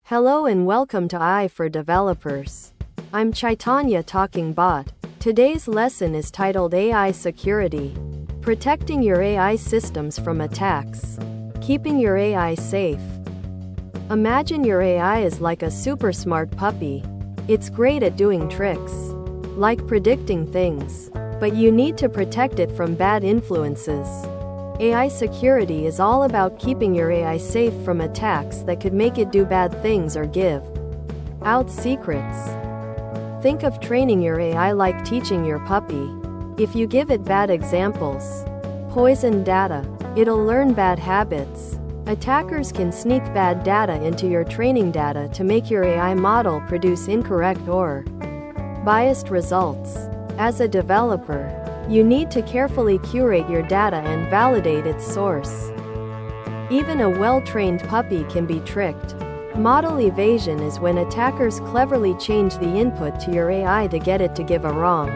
Hello and welcome to AI for Developers. I'm Chaitanya talking bot. Today's lesson is titled AI Security. Protecting your AI systems from attacks. Keeping your AI safe. Imagine your AI is like a super smart puppy. It's great at doing tricks, like predicting things, but you need to protect it from bad influences. AI security is all about keeping your AI safe from attacks that could make it do bad things or give out secrets. Think of training your AI like teaching your puppy. If you give it bad examples, poison data, it'll learn bad habits. Attackers can sneak bad data into your training data to make your AI model produce incorrect or biased results. As a developer, you need to carefully curate your data and validate its source. Even a well-trained puppy can be tricked. Model evasion is when attackers cleverly change the input to your AI to get it to give a wrong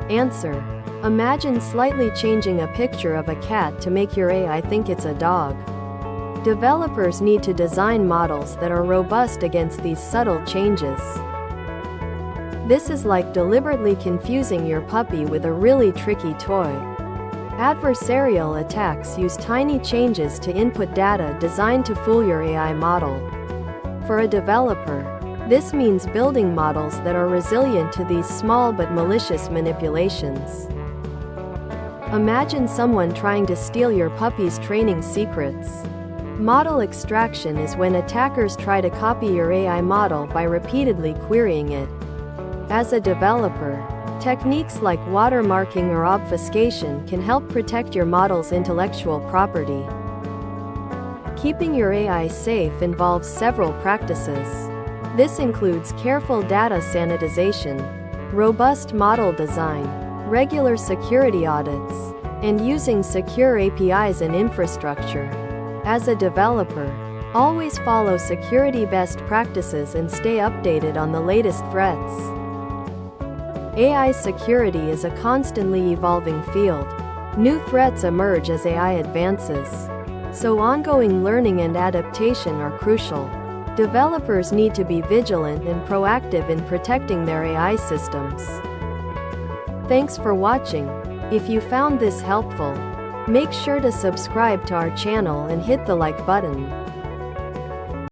answer. Imagine slightly changing a picture of a cat to make your AI think it's a dog. Developers need to design models that are robust against these subtle changes. This is like deliberately confusing your puppy with a really tricky toy. Adversarial attacks use tiny changes to input data designed to fool your AI model. For a developer, this means building models that are resilient to these small but malicious manipulations. Imagine someone trying to steal your puppy's training secrets. Model extraction is when attackers try to copy your AI model by repeatedly querying it. As a developer, techniques like watermarking or obfuscation can help protect your model's intellectual property. Keeping your AI safe involves several practices. This includes careful data sanitization, robust model design, regular security audits, and using secure APIs and infrastructure. As a developer, always follow security best practices and stay updated on the latest threats. AI security is a constantly evolving field. New threats emerge as AI advances, so ongoing learning and adaptation are crucial. Developers need to be vigilant and proactive in protecting their AI systems. Thanks for watching. If you found this helpful, make sure to subscribe to our channel and hit the like button.